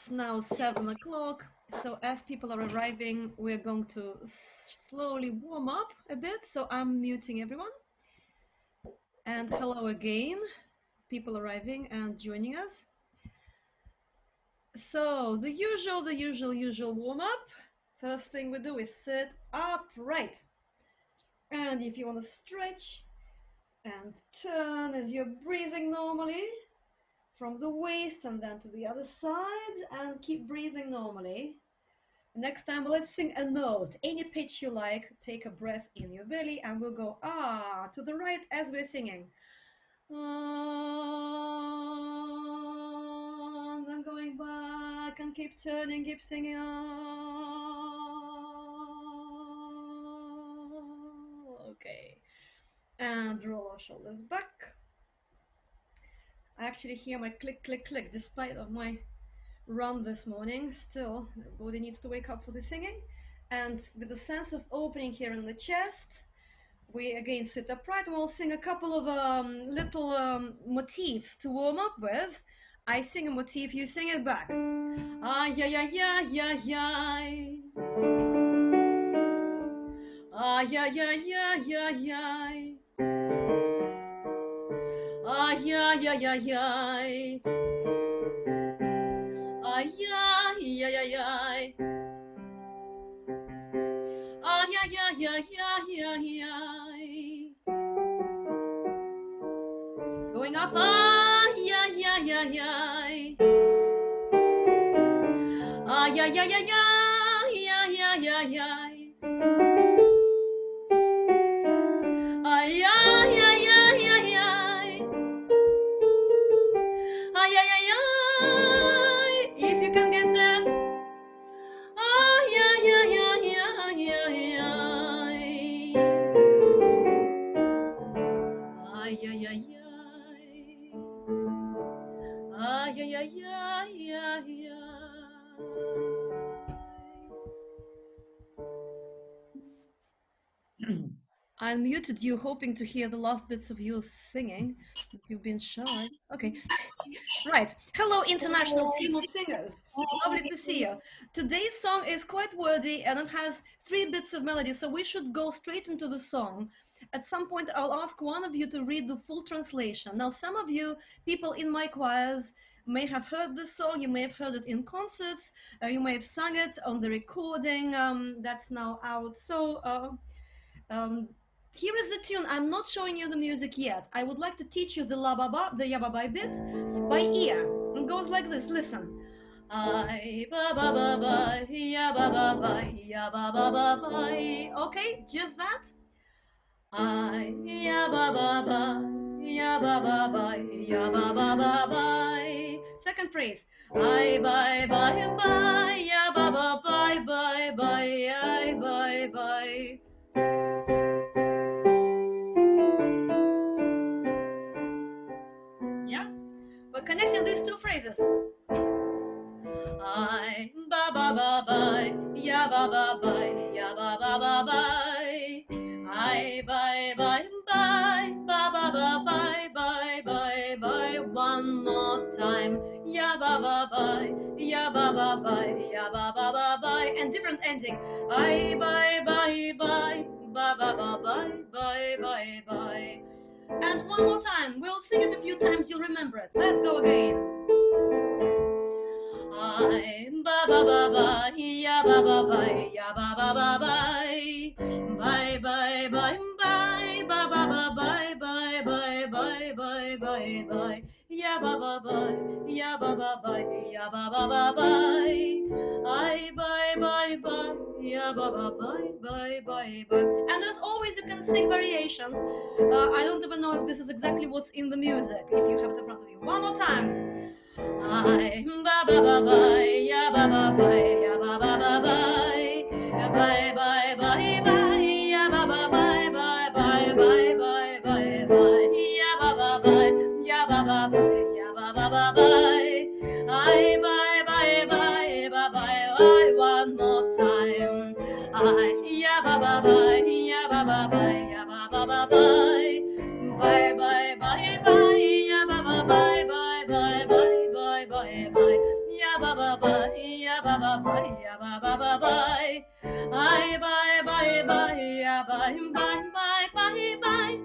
It's now 7 o'clock, so as people are arriving, we're going to slowly warm up a bit. So I'm muting everyone. And hello again, people arriving and joining us. So the usual warm up. First thing we do is sit upright. And if you want to stretch and turn as you're breathing normally, from the waist and then to the other side, and keep breathing normally. Next time, let's sing a note, any pitch you like. Take a breath in your belly and we'll go to the right as we're singing. Then going back and keep turning, keep singing. Okay, and roll our shoulders back. I actually hear my click, click, click, despite of my run this morning. Still, the body needs to wake up for the singing. And with a sense of opening here in the chest, we again sit upright and we'll sing a couple of little motifs to warm up with. I sing a motif, you sing it back. Ay, ay, ay, ay, ay, ay. Ay, ay, ay, ay, ay, ay. Ay, ay, ay, ay, ay. Ay, ay, ay, ay, ay. Ay, ay, ay, ay, ay, ay, ay. Going up, ay, ay, ay, ay, ay. Ay, ay, ay, ay, ay, ay, ay, ay, ay. Ay, ay, ay, ay, ay, ay. Ay, ay, ay, ay. If you can get that. Ay, ay, ay, ay, ay, ay, ay. Ay, ay, ay, ay. Ay, ay, ay, ay, ay, ay. I unmuted you, hoping to hear the last bits of you singing. You've been shy. Okay. Right. Hello, international team of singers. Lovely to see you. Today's song is quite wordy and it has 3 bits of melody, so we should go straight into the song. At some point, I'll ask one of you to read the full translation. Now, some of you, people in my choirs, may have heard this song, you may have heard it in concerts, you may have sung it on the recording that's now out. So, here is the tune. I'm not showing you the music yet. I would like to teach you the la ba ba, the ya ba ba bit by ear. It goes like this. Listen. I ba ba ba ba, ya ba ba ba, ya ba ba ba ba. Okay, just that. I ya ba ba ba, ya ba ba ba, ya ba ba ba ba. Second phrase. I bye bye bye, ya ba ba bye bye bye, I bye bye. We're connecting these 2 phrases. I ba ba ba ba, ya ba ba ba, ya ba ba ba ba. I bye bye bye, ba ba ba bye bye bye bye. One more time. Ya ba ba ba, ya ba ba ba, ya ba ba ba bye. And different ending. I bye bye bye, ba ba ba bye bye bye bye. And one more time. We'll sing it a few times, you'll remember it. Let's go again. I ba ba ba ba, ya ba ba ba, ya ba ba ba bye. Bye bye bye bye, ba ba ba bye bye bye bye bye bye bye. Ya ba ba ba, ya ba ba ba, ya ba ba ba bye. I bye bye bye, ya ba ba bye bye bye bye. And as always, you can sing variations. I don't even know if this is exactly what's in the music, if you have it in front of you. One more time. I ba ba ba ba, ya ba ba ba, ya ba ba ba ba. Bye bye bye bye, ya ba ba bye bye bye bye bye bye bye. Ya ba ba bye, ya ba ba bye, ya ba ba ba bye. I bye bye bye bye bye. One more time. I ya ba ba bye, ya ba ba bye, ya ba ba ba bye. Bye bye bye bye, ya ba ba bye bye bye bye bye bye bye. Ya ba ba bye. ya ba ba ba ya ba ba ba bye. I bye bye bye ya bye bye bye bye bye.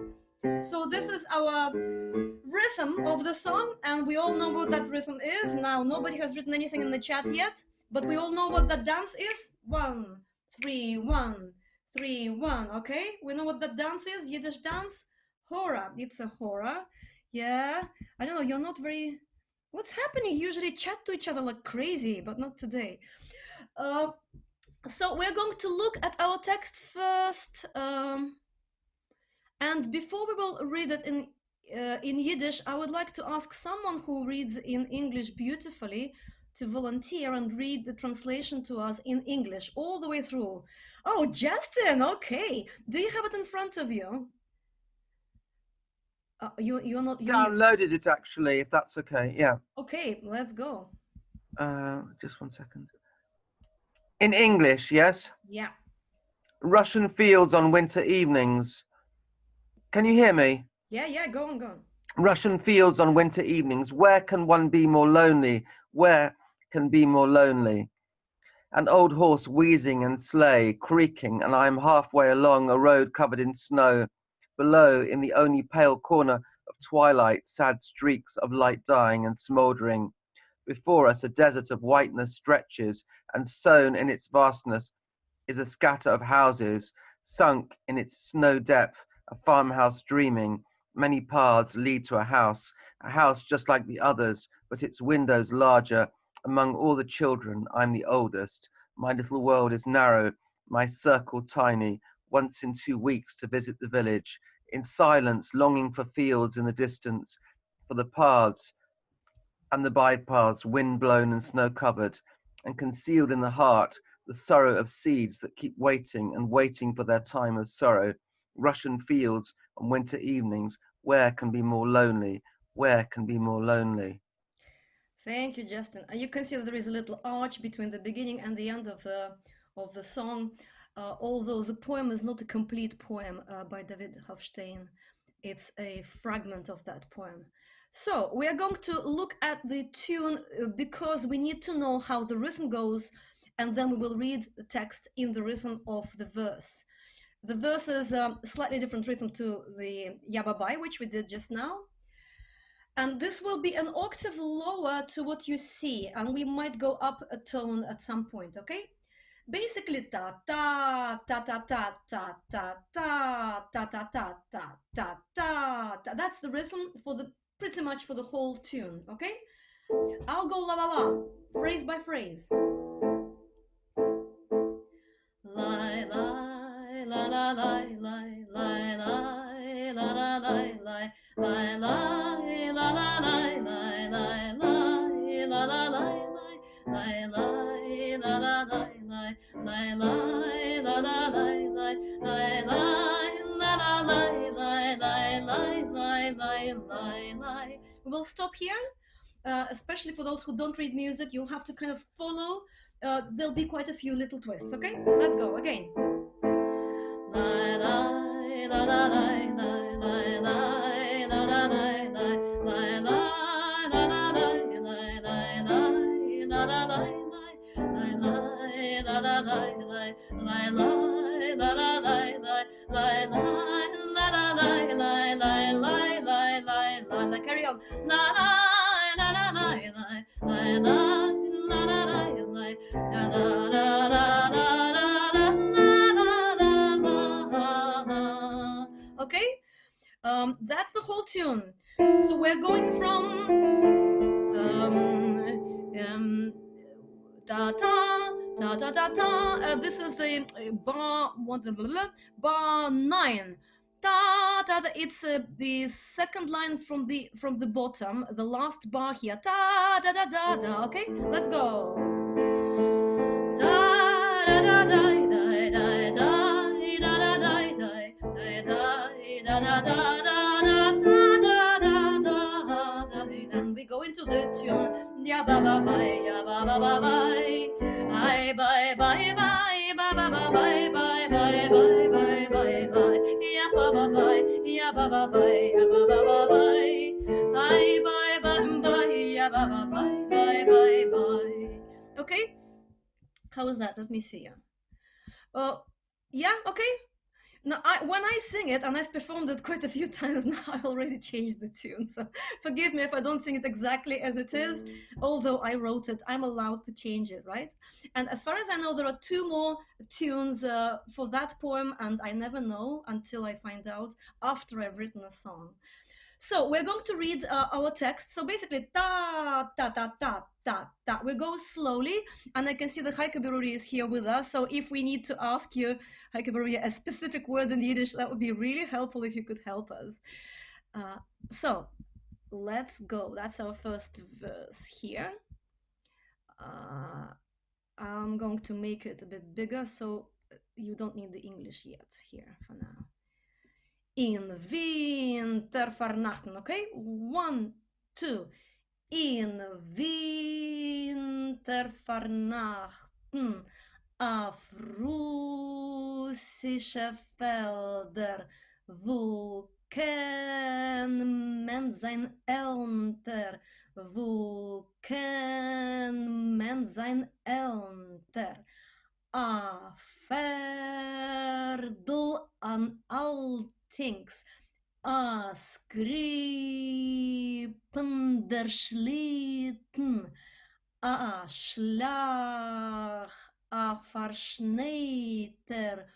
So this is our rhythm of the song, and we all know what that rhythm is. Now nobody has written anything in the chat yet, but we all know what that dance is. 1 3 1 3 1. Okay, we know what that dance is. Yiddish dance. Hora. It's a hora. Yeah. I don't know. You're not very. What's happening? You usually chat to each other like crazy, but not today. So we're going to look at our text first. And before we will read it in Yiddish, I would like to ask someone who reads in English beautifully to volunteer and read the translation to us in English all the way through. Oh, Justin, okay. Do you have it in front of you? You're not. Downloaded it actually, if that's okay. Yeah. Okay, let's go. Just 1 second. In English, yes? Yeah. Russian fields on winter evenings. Can you hear me? Yeah, go on, go on. Russian fields on winter evenings. Where can one be more lonely? Where can be more lonely? An old horse wheezing and sleigh creaking, and I am halfway along a road covered in snow. Below, in the only pale corner of twilight, sad streaks of light dying and smouldering. Before us, a desert of whiteness stretches, and sown in its vastness is a scatter of houses. Sunk in its snow depth, a farmhouse dreaming. Many paths lead to a house just like the others, but its windows larger. Among all the children, I'm the oldest. My little world is narrow, my circle tiny. Once in 2 weeks to visit the village. In silence, longing for fields in the distance, for the paths and the bypaths, wind-blown and snow-covered, and concealed in the heart, the sorrow of seeds that keep waiting and waiting for their time of sorrow. Russian fields on winter evenings, where can be more lonely? Where can be more lonely? Thank you, Justin. You can see that there is a little arch between the beginning and the end of the song, although the poem is not a complete poem by David Gofshteyn. It's a fragment of that poem. So we are going to look at the tune because we need to know how the rhythm goes, and then we will read the text in the rhythm of the verse. The verse is a slightly different rhythm to the Yababai, which we did just now. And this will be an octave lower to what you see, and we might go up a tone at some point, okay? Basically, ta ta ta ta ta ta ta ta ta ta ta ta ta ta ta. That's the rhythm for the pretty much for the whole tune, okay? I'll go la la la, phrase by phrase. Lie lie la la lie lie lie lie la la lie lie lie lie la la lie lie lie lie la la lie lie lie lie la la lie lie lie lie la la lie lie lie lie la la lie lie lie lie lie lie lie. We'll stop here. Especially for those who don't read music, you'll have to kind of follow. There'll be quite a few little twists, okay? Let's go again. Lie, lie, la, la, lie, lie, lie, lie, la, la, lie, lie, lie, lie, la, la, lie, lie, lie, lie, la, la, lie, lie, lie, la, la, lie, lie, lie, lie, la, la, lie, lie, lie, lie, la, la, lie, lie, lie, lie, lie, lie, lie. Carry on. La, la. Okay, that's the whole tune. So we're going from ta ta ta ta ta ta. This is the bar bar 9. Ta, ta, ta. It's the second line from the bottom, the last bar here. Ta da da da da. Okay, let's go. Ta da da da da da da da da da da da da. And we go into the tune. Ya ba ba ba ya ba ba ba ba. I bye bye bye ba ba ba bye bye bye bye bye bye bye. Ya ba ba bye ya ba ba bye ya ba ba ba bye. I bye bye bye ya ba ba bye bye bye bye. Okay. okay? How is that? Let me see. Yeah, okay. Now, when I sing it, and I've performed it quite a few times now, I already changed the tune. So forgive me if I don't sing it exactly as it is. Although I wrote it, I'm allowed to change it, right? And as far as I know, there are 2 more tunes for that poem, and I never know until I find out after I've written a song. So we're going to read our text. So basically, ta, ta, ta, ta, ta, ta. We go slowly, and I can see that Heike Beruri is here with us. So if we need to ask you, Heike Beruri, a specific word in Yiddish, that would be really helpful if you could help us. So let's go. That's our first verse here. I'm going to make it a bit bigger, so you don't need the English yet here for now. In Vinter Farnakhts, okay? 1, 2. In Vinter Farnakhts auf russische Felder, wo kann man sein älter, wo kann man sein älter, a Ferdl an Altings, a skripender Schlitten, a Schlag, a Verschneiter,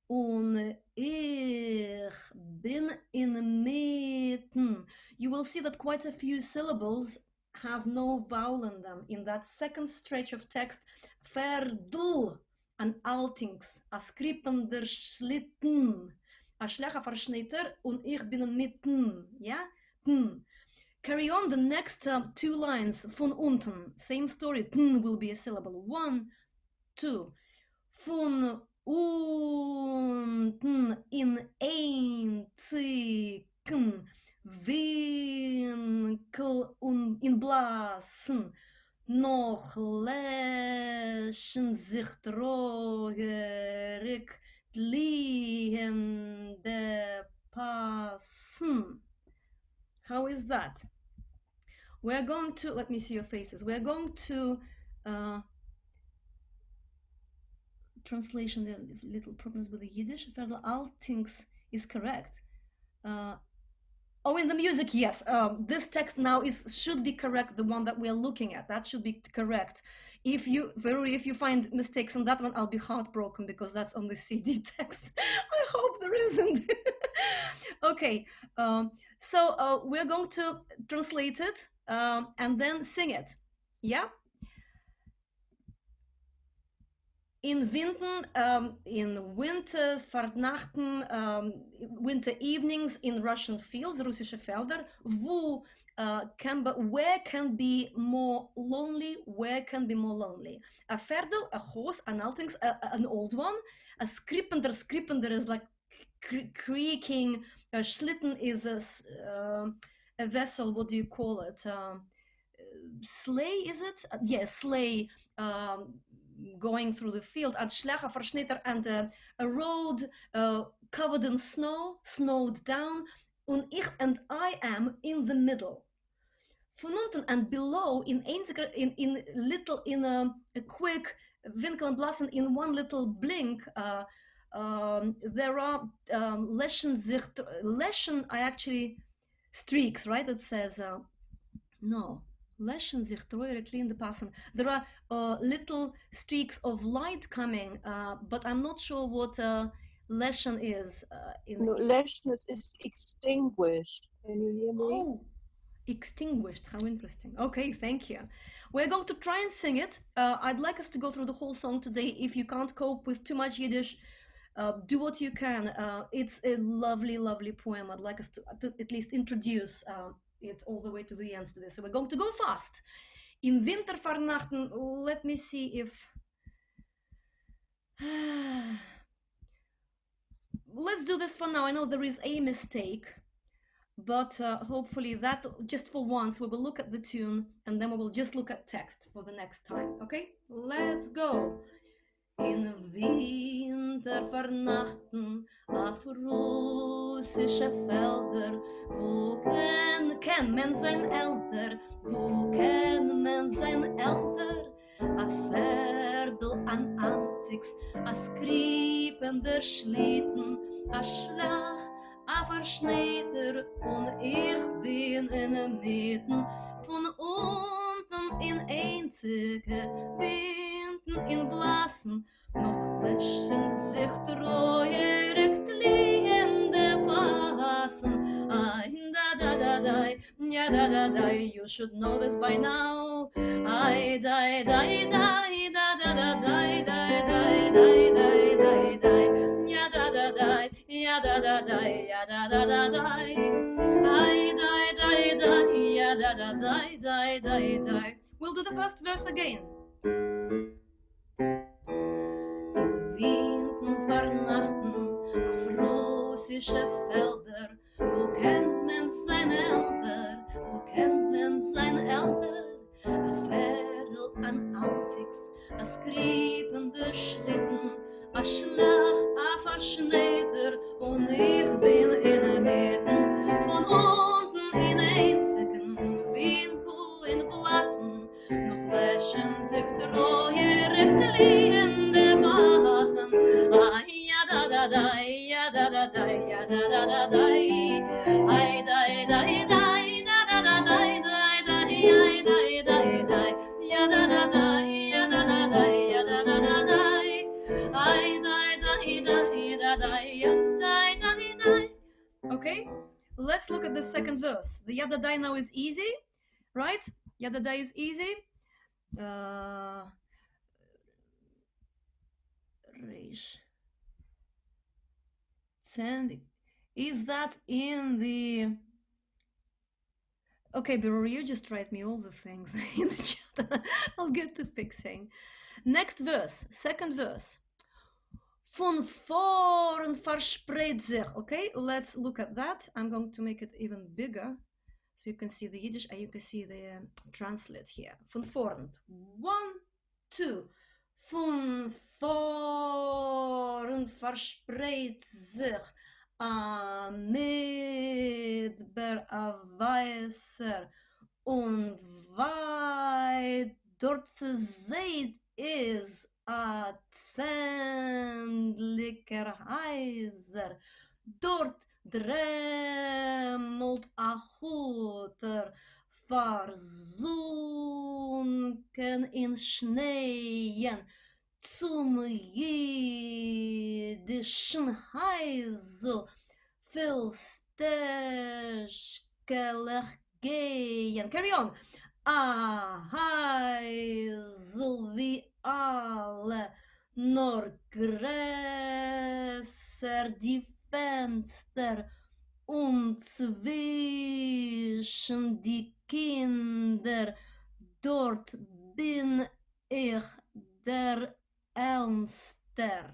und ich bin inmitten. You will see that quite a few syllables have no vowel in them. In that second stretch of text, Ferdl an Altings, a skripender Schlitten, a Schlag, a Verschneiter, und ich bin inmitten. Yeah? Carry on the next 2 lines von unten. Same story. Will be a syllable. 1, 2. Von unten in einzigen Winkel und in Blasen noch lächen sich treurig liegende Passen. How is that? We're going to, let me see your faces. We're going to translation, there are little problems with the Yiddish. Further, all things is correct. In the music, yes. This text now should be correct. The one that we're looking at, that should be correct. If you find mistakes on that one, I'll be heartbroken because that's on the CD text. I hope there isn't. Okay, so we're going to translate it and then sing it. Yeah. In winters, Farnachten, winter evenings in Russian fields, russische Felder, where can be more lonely, where can be more lonely. A Ferdel, a horse, an Altings, an old one. A skrippender is like creaking. A Schlitten is a vessel, what do you call it? Sleigh, is it? Yes, sleigh. Going through the field, and Schlecher Verschnitter, and a road covered in snow, snowed down, and I am in the middle. Von unten and below, in a quick Winkel and Blasen, in one little blink, there are Leschen, I actually streaks, right? It says no. Lächen sich treurig liegende Passen. There are little streaks of light coming, but I'm not sure what Lächen is. Lächen is extinguished. Can you hear me? Oh, extinguished. How interesting. Okay, thank you. We're going to try and sing it. I'd like us to go through the whole song today. If you can't cope with too much Yiddish, do what you can. It's a lovely, lovely poem. I'd like us to at least introduce it all the way to the end today. So we're going to go fast. In Vinter Farnakhts, let me see if... Let's do this for now. I know there is a mistake, but hopefully that, just for once, we will look at the tune and then we will just look at text for the next time. Okay? Let's go. In Vinter Farnakhts auf russische Felder, wo kann man sein älter, wo kann man sein älter, a Ferdel an Antics, a skripender Schlitten, a Schlag, a Verschneider, und ich bin in der Mitte, von unten in einzige Winden in Blasen, noch löschen sich treuere Kliende passen. Da da da, ja da da, you should know this by now. I die die die da da da die die die die die die ja da da die ja da da die ja da da da die I die die die ja da da die die die die. We'll do the first verse again. In Vinter Farnakhts auf russische Felder, wo kennt man seine Eltern, wo kennt man seine Eltern? A Ferdel an Antics, a skripende Schlitten, a Schlag, a Verschneider, und ich bin in der Mitte, von unten in einzigen Winkel in Blasen, noch läschen sich treue Rektliende Basen. Ja da da da, ja da da da, ja da da da da, ai da da da, da da da da, ai da da da, ja da da da, ja da da da, ja da da da da, ai da da, ja da da. Okay, let's look at the second verse. The yada dai now is easy, right? Yada dai is easy. Reish. Sandy. Is that in the... Okay, Birur, you just write me all the things in the chat. I'll get to fixing. Next verse, second verse. Von vorn verspreid sich. Okay, let's look at that. I'm going to make it even bigger so you can see the Yiddish and you can see the translate here. Von vorn. 1, 2. Von vorn verspreid sich a Midbar a weißer und weit dort zu sehen is a zähnlicher Heiser. Dort dremmelt a Huter versunken in Schneien zum jiddischen Heisel viel stäschkelech gehen. Carry on. A Heisel wie alle, nur größer die Fenster und zwischen die Kinder, dort bin ich der Ernster.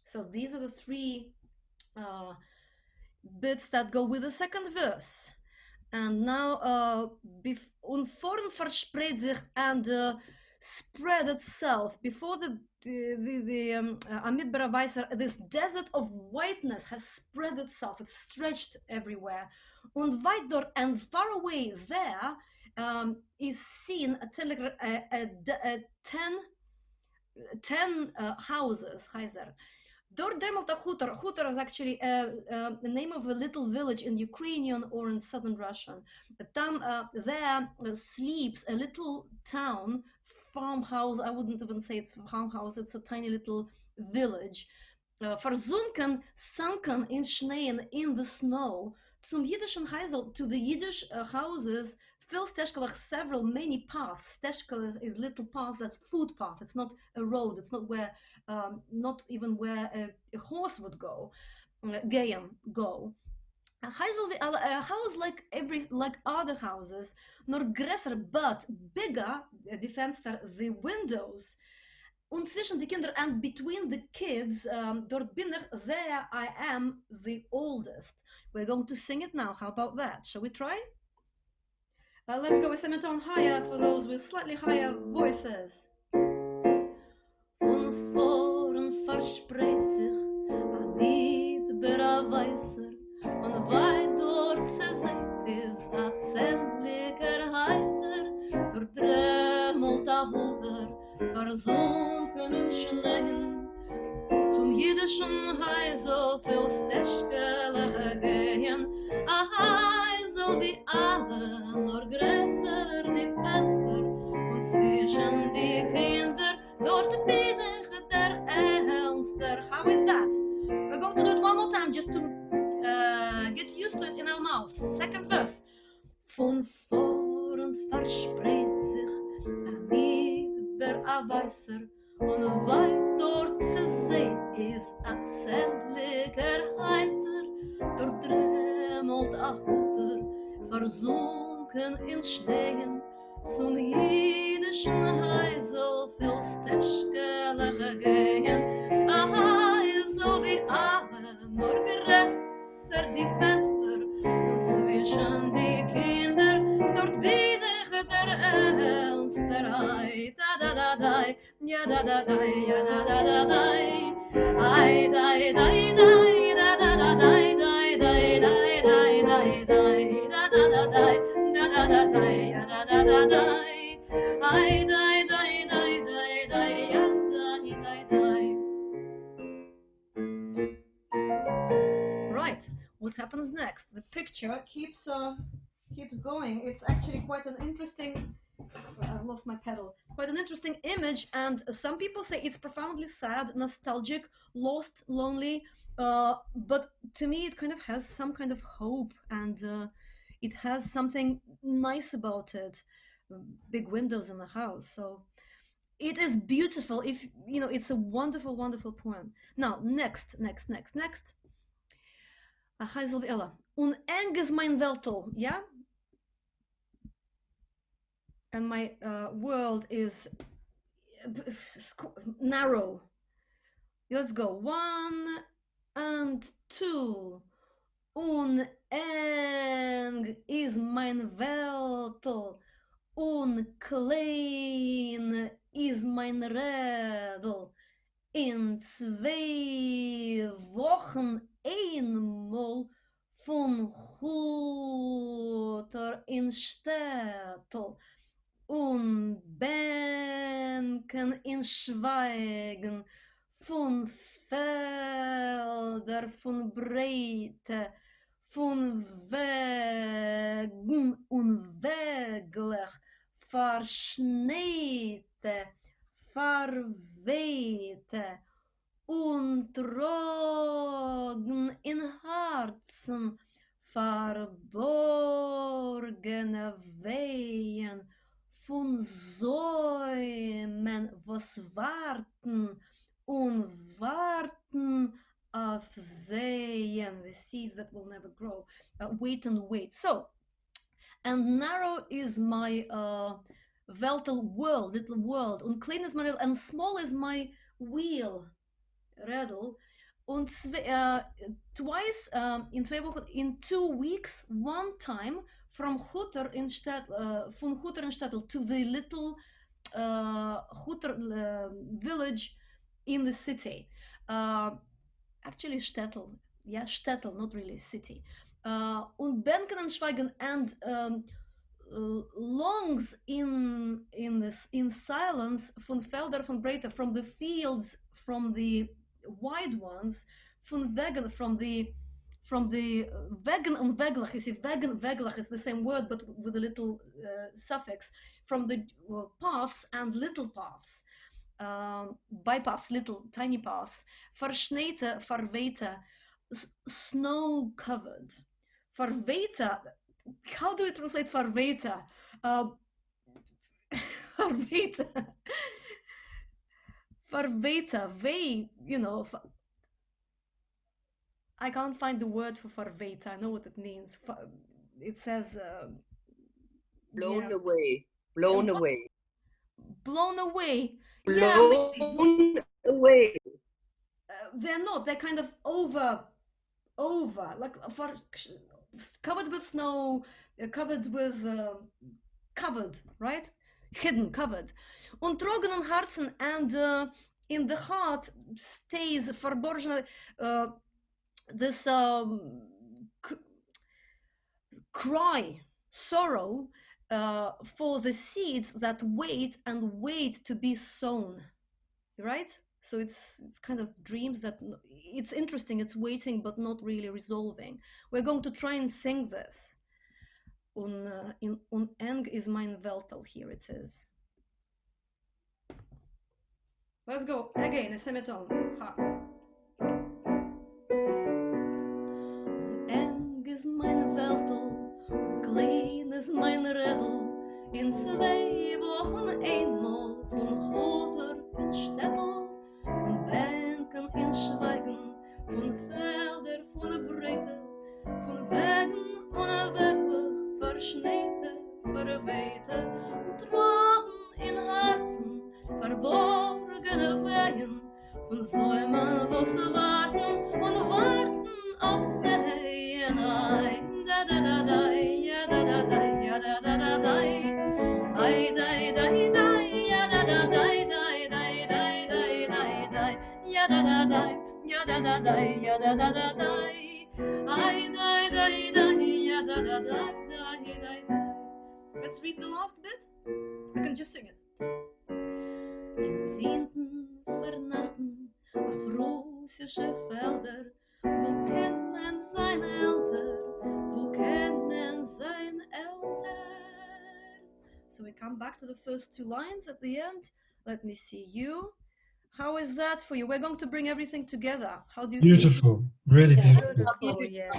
So these are the three bits that go with the second verse. And now, und vorn verspreid sich and spread itself before the Amidbar Weiser, this desert of whiteness has spread itself. It's stretched everywhere. Und weit dort and far away there is seen a 10 houses. Heiser. Dort dremmelt a Huter. Huter is actually the name of a little village in Ukrainian or in southern Russian. Tam there sleeps a little town, farmhouse. I wouldn't even say it's a farmhouse. It's a tiny little village. Versunken, sunken in Schneien, in the snow. Zum jiddischen Heisel, to the Yiddish houses, Phil Steshkelach several, many paths. Steshkel is little path, that's food path. It's not a road. It's not where, not even where a horse would go. Go. A house like other houses, nor größer, but bigger. Die Fenster, the windows. Und zwischen die Kinder and between the kids, dort bin ich, there I am the oldest. We're going to sing it now. How about that? Shall we try? Let's go a semitone higher for those with slightly higher voices. Von vorn verspreid sich a Midbar weißer und weit dort zu sehen is a zähnlicher Heiser. Dort dremmelt a Huter versunken in Schneen. Zum jiddischen Heisel viel Steschkele gehen, a Heisel wie alle, nur größer die Fenster, und zwischen die Kinder, dort bin ich der Ernster. How is that? We're going to do it one more time just to get used to it in our mouth. Second verse. Von vorn verspreit sich ein Lieder a Weißer, und weit dort zu sehen ist a zähnlicher Heiser, dort dremelt a Hutter, versunken in Schneen, zum jiddischen Heisel viel Steschkele gehen, a Heisel wie alle, nur größer die Fenster, und zwischen die Kinder, dort bin ich der Ernster. Ai, da da da da, ja da da da, ja da da da da, ai da da da, da da da da, da da da da, da da da da, ja da da da da, ai da da da, ja da da. Right. What happens next? The picture keeps going. It's actually quite an interesting. I lost my pedal. Quite an interesting image, and some people say it's profoundly sad, nostalgic, lost, lonely. But to me, it kind of has some kind of hope, and it has something nice about it. Big windows in the house, so it is beautiful. If you know, it's a wonderful, wonderful poem. Now, next. A Heisel wie Ella. Uneng is mein Weltel, yeah? And my world is narrow. Let's go. 1 and 2. Uneng is mein Weltel. Klein is mein Rädel. In 2 Wochen einmal von Hutter in Shtetl und Bänken in Schweigen von Felder von Breite von Wegen und Weglich verschneite verwehte und Drogen in Herzen, verborgene Wehen von Säumen, was warten und warten auf Sehen, the seeds that will never grow, wait and wait. So, and narrow is my Weltel world, little world, und klein is my Rädel, and small is my wheel, Rädel, und twice in 2 Wochen, in 2 weeks, one time from Hutter in Shtetl, von Hutter in Shtetl to the little Hutter village in the city. Actually Shtetl, yeah, Shtetl, not really city. Und Benken and Schweigen, and longs in silence von Felder von Breite, from the fields, from the wide ones, von Wegen, from the Wegen and Weglach. You see, Wegen, Weglach is the same word but with a little suffix, from the paths and little paths, bypaths, little tiny paths, verschneite, verwehte, snow covered, verwehte. How do we translate verwehte? Verwehte. Verwehte, way, you know. I can't find the word for verwehte. I know what it means. It says Blown away. Blown away. Blown away. Blown away. They're not. They're kind of over, like covered with snow, covered with covered, right? Hidden, covered. Und trogenen Herzen, and in the heart stays verborgen this cry, sorrow for the seeds that wait and wait to be sown. right? So it's kind of dreams that it's interesting, it's waiting but not really resolving. We're going to try and sing this. Eng is mein Weltel, here it is. Let's go again, a semitone. Ha. Eng is mein Weltel, klein is mein Redel. In 2 Wochen einmal von Goter in shtetl, und Bänken in Schweigen, von Felder, von Breite, von Wegen unweglich, verschneite, verweite, und Tragen in Herzen, verborgene Wehen, von Säumen, wo sie warten und warten auf Sehen. Da da da da, ja da da da, ja da da da da. Ay dai dai dai, ya da da dai dai dai dai dai dai dai, ya da da dai, ya da da dai, ya da da da dai. Ay dai dai dai, ya da da dai dai dai dai. Let's read the last bit. We can just sing it. In Vinter Farnakhts auf russische Felder, wo kennt man seine Eltern, wo kennt man seine Eltern? So we come back to the first 2 lines at the end. Let me see you. How is that for you? We're going to bring everything together. How do you Beautiful, really beautiful. Beautiful, yes.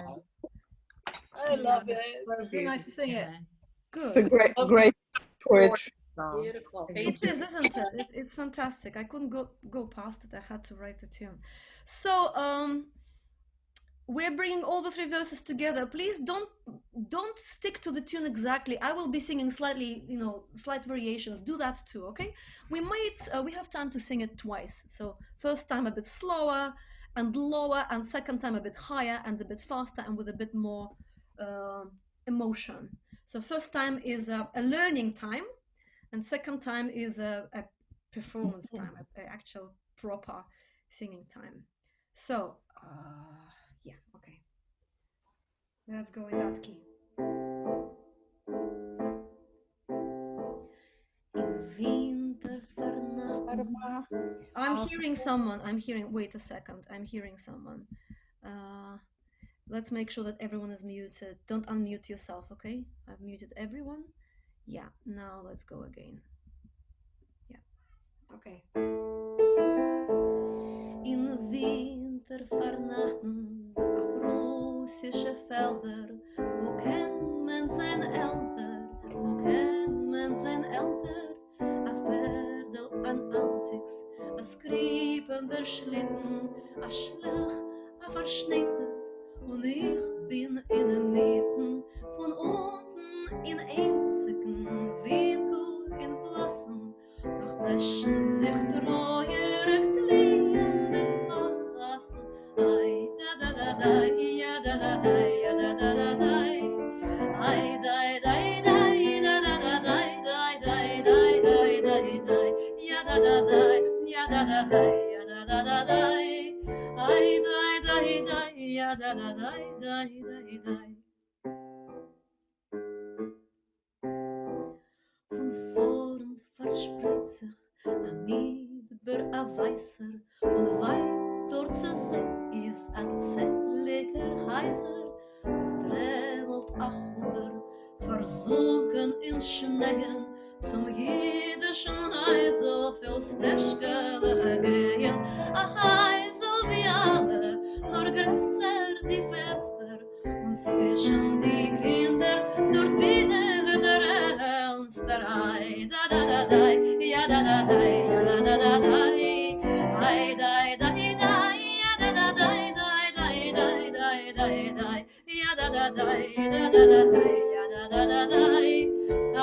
I love it. So Very nice to sing it. feel? It's a Good. great poetry. Beautiful. It is, isn't it? It's fantastic. I couldn't go past it. I had to write the tune. So we're bringing all the 3 verses together. Please don't stick to the tune exactly. I will be singing slightly, slight variations. Do that too, okay? We have time to sing it twice. So first time a bit slower and lower, and second time a bit higher and a bit faster and with a bit more emotion. So first time is a learning time, and second time is a performance time, an actual proper singing time. So yeah, okay. Let's go in that key. In Vinter Farnakhts. I'm hearing someone. Wait a second. I'm hearing someone. Let's make sure that everyone is muted. Don't unmute yourself, okay? I've muted everyone. Yeah, now let's go again. Yeah, okay. In Vinter Farnakhts auf russische Felder, wo kennt man sein Eltern, wo kennt man sein Eltern? A Pferdel an Antics, a skripender Schlitten, a Schlag, a Verschnitte, und ich bin in der Mitte, von unten in einzigen Winkel in Blassen, noch läschen sich treuere Klienten passen. Ay da da da da, ja da da da, ja da da da da. Ay da da da, da da da da, da da da da da da, ja da da da, ja da da da, ja da da da da. Ay da da da, ja da da da da da. Von vorn verspreit sich ein Midber, a Weißer, und weit dort zu sehen ist ein zelliger Heiser, der dremelt a Chuder, versunken in Schneien, zum jiddischen Heisel viel Steschkele gehen, a Heisel wie alle, nur größer die Fenster, und zwischen die Kinder dort binnen der Elsterei, da da da da, ja da da da, ja da da da da, ay da da da, ja da da da da da da da da, ja da da da da da da da, ja da da da da,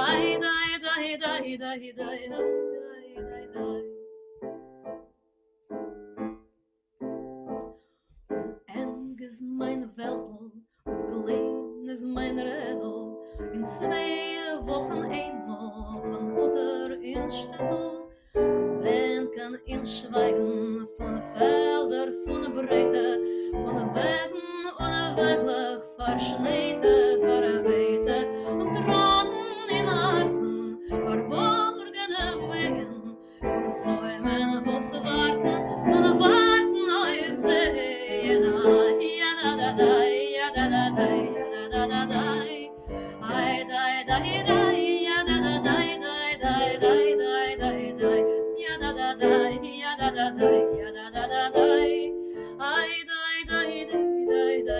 ay da da da da da da. Eng is mein Weltel, klein is mein Redel, in 2 Wochen einmal von Gutter in shtetl, Bänken in Schweigen, von Felder, von Breite, von Wegen unweglich, verschneite, verweite, und Tranen in Herzen, verborgene Wehen, von Säumen, wo sie und warten auf sehen, ja da da da, ja da da da, ja da da da, ai da da da, ja da da da, da da da da, ja da da da, ja da da da, ja da da da da, ai da da da da da.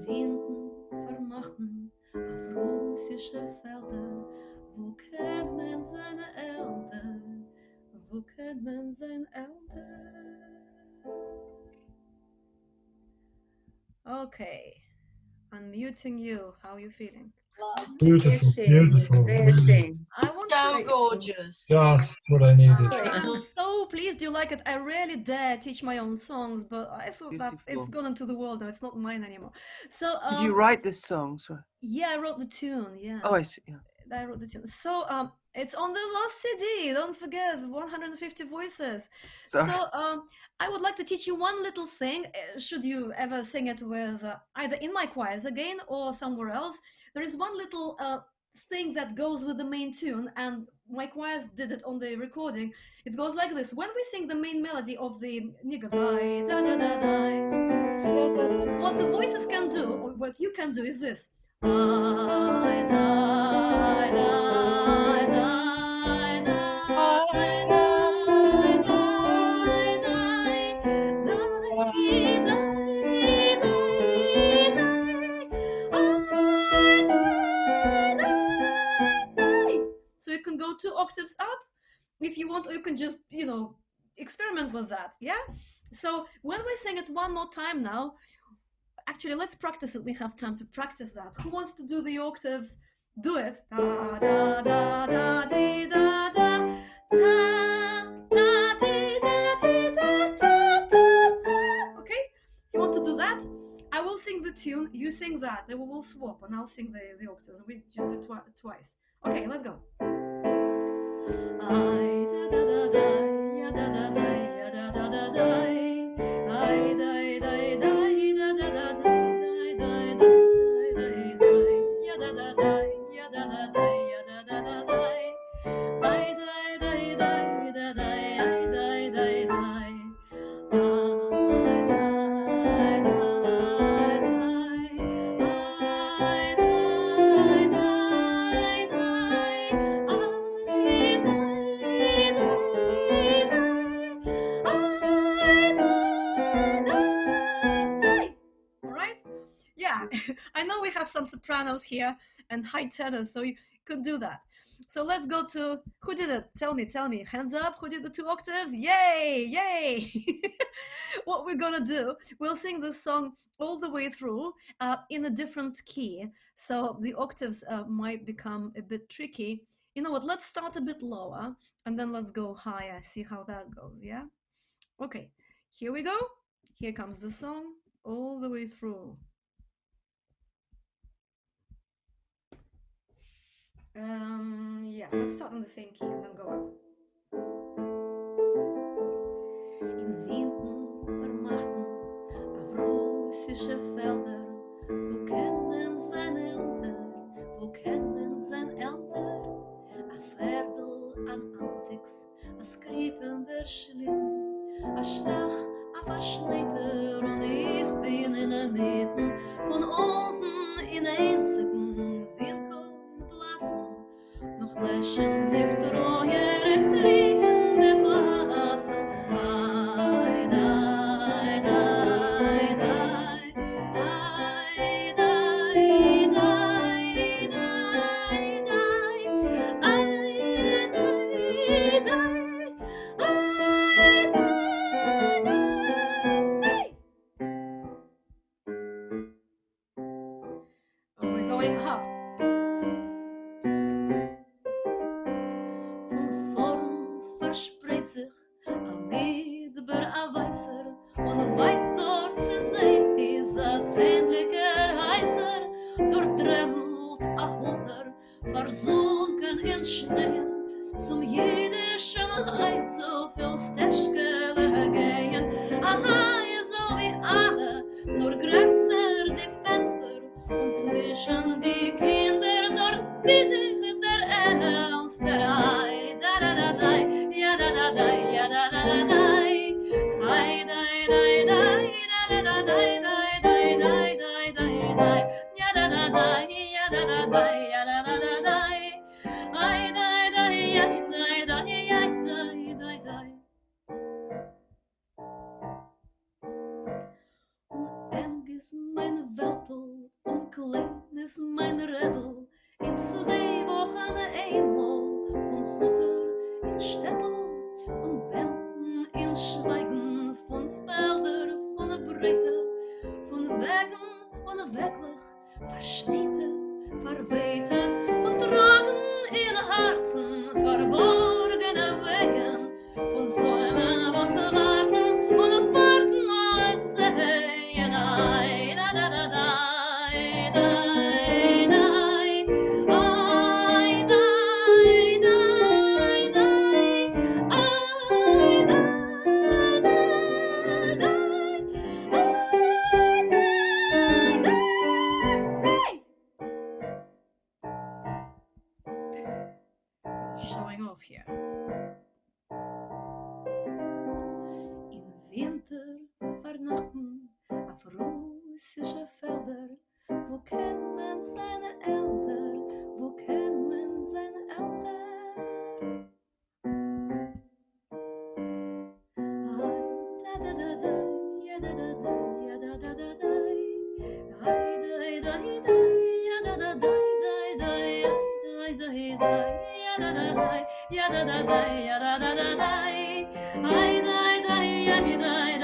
In Vinter Farnakhts auf russische Felder, wo kennt man seine Eltern, wo kennt man seine Eltern? Okay, unmuting you. How are you feeling? Beautiful, beautiful. Really. I want So to. gorgeous. Just what I needed. I am so pleased you like it. I rarely dare teach my own songs, but I thought that it's Beautiful. gone into the world now. It's not mine anymore. So, Did you write this song? Sorry. yeah, I wrote the tune. Yeah. Oh, I see. Yeah. I wrote the tune. So it's on the last CD. Don't forget, 150 voices. Sorry. So I would like to teach you one little thing. Should you ever sing it with either in my choirs again or somewhere else, there is one little thing that goes with the main tune, and my choirs did it on the recording. It goes like this: when we sing the main melody of the nigga die, da da da da, what the voices can do, or what you can do, is this. I die, die, die, die, die, die, so you can go 2 octaves up if you want, or you can just, you know, experiment with that. Yeah. So when we sing it one more time now, actually, let's practice it. We have time to practice that. Who wants to do the octaves? Do it. Da da da da dee da da da da dee da dee da da da da. Okay? You want to do that? I will sing the tune. You sing that. Then we will swap, and I'll sing the octaves. We just do twice. Okay, let's go. I da da da da ya da da da ya da da da da. I da da da da da da da. I know we have some sopranos here and high tenors, so you could do that. So let's go to, who did it? Tell me, hands up, who did the 2 octaves? Yay, yay. What we're gonna do, we'll sing this song all the way through in a different key. So the octaves might become a bit tricky. You know what, let's start a bit lower and then let's go higher, see how that goes, yeah? Okay, here we go. Here comes the song all the way through. Yeah, let's start on the same key and then go up. In Vinter Farnakhts auf russische Felder, wo kennt man sein Eltern, wo kennt man sein Eltern? A Ferdel an Antics, a Skripen der Schlitten, a Schlag, a Verschneiter, und ich bin in der Mitte, von unten in einzigen Winkel blassen. Noch lächeln sich treuer glühende Passen. Ai, dai, dai, dai, ai, dai, dai, dai, dai, ai, dai, dai, ai, dai, dai. We're going up. Verspricht sich am Midbar a Weißer und weit dort zu sehen ist a zähnlicher Heizer. Dort dremmelt a Hutter versunken in Schnee zum jiddischen Heisel viel Steschkele gehen. A Heisel wie alle, nur größer die Fenster und zwischen die Kinder dort bin ich der else that I da da da da ya da da da ya da da da da I da da da da da da da da da da ya da da da ya da da da ya da da da da I da da ya da da ya da da. Eng is mijn weltel, onklein is mijn reddel. In 2 Wochen eenmaal von Hutter in shtetl und Benten in Schweigen, von Felder, von Brücke, von Wegen und Weglich, verschnitten, verwehten und tragen in Herzen verborgene Wegen, von Säumen, was warten und warten auf See. Showing off here. In Vinter Farnakhts auf russische Felder, wo kennt man seine Eltern, wo kennt man seine Eltern? Da da da da, ja da da da, ja da da da da, ai da da da, ja da da da, da ja da da da, ja da da da, ja da da da, ja da da da, ai da ja da ai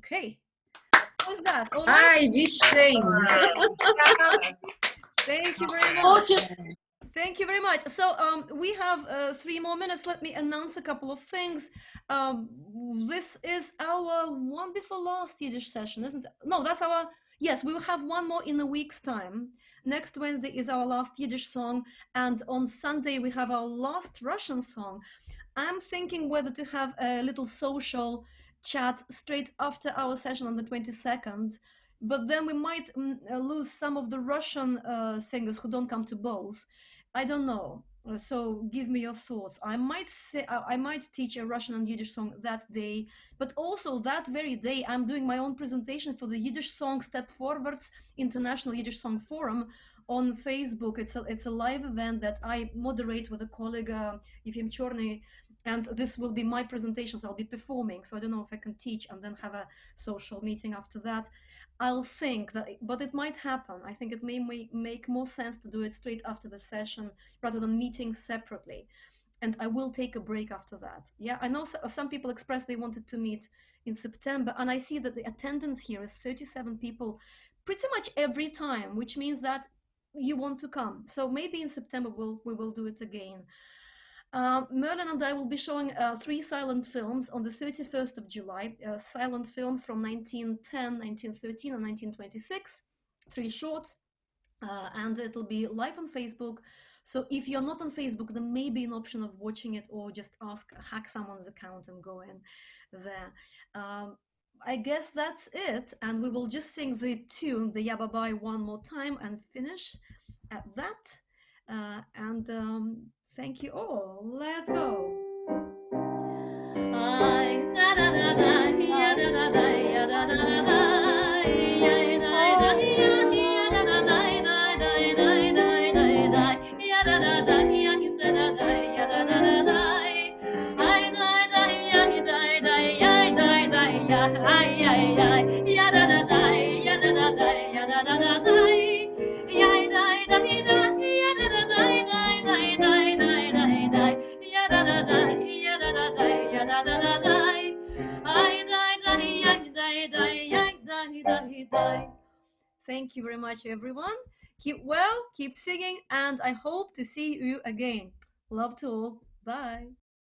Okay. How was that? All right? Ai, wie schön. Thank you very much. Thank you very much. So we have 3 more minutes. Let me announce a couple of things. This is our one before last Yiddish session, isn't it? No, that's our, yes, we will have one more in a week's time. Next Wednesday is our last Yiddish song. And on Sunday, we have our last Russian song. I'm thinking whether to have a little social chat straight after our session on the 22nd. But then we might lose some of the Russian singers who don't come to both. I don't know. So give me your thoughts. I might teach a Russian and Yiddish song that day, but also that very day I'm doing my own presentation for the Yiddish Song Step Forwards International Yiddish Song Forum on Facebook. It's a live event that I moderate with a colleague, Yevgeny Chorny, and this will be my presentation, so I'll be performing. So I don't know if I can teach and then have a social meeting after that. I'll think that, but it might happen. I think it may make more sense to do it straight after the session rather than meeting separately. And I will take a break after that. Yeah, I know some people expressed they wanted to meet in September, and I see that the attendance here is 37 people pretty much every time, which means that you want to come. So maybe in September we will do it again. Merlin and I will be showing 3 silent films on the 31st of July, silent films from 1910, 1913 and 1926, 3 shorts, and it'll be live on Facebook. So if you're not on Facebook, there may be an option of watching it or just hack someone's account and go in there. I guess that's it, and we will just sing the tune, the Yababai, one more time and finish at that. Thank you all. Let's go. Da da da da, ya da da da, ya da da da da, ya da da ya, ya da da da, da da da da, ya da da da, ya da da da, ya da da da da, ay da da ya, da da ya, da da ya, ay ay ay, ya da da da, ya da da da, ya da da da da, ya da da da, ya da da da, Thank you very much, everyone. Keep well, keep singing, and I hope to see you again. Love to all. Bye.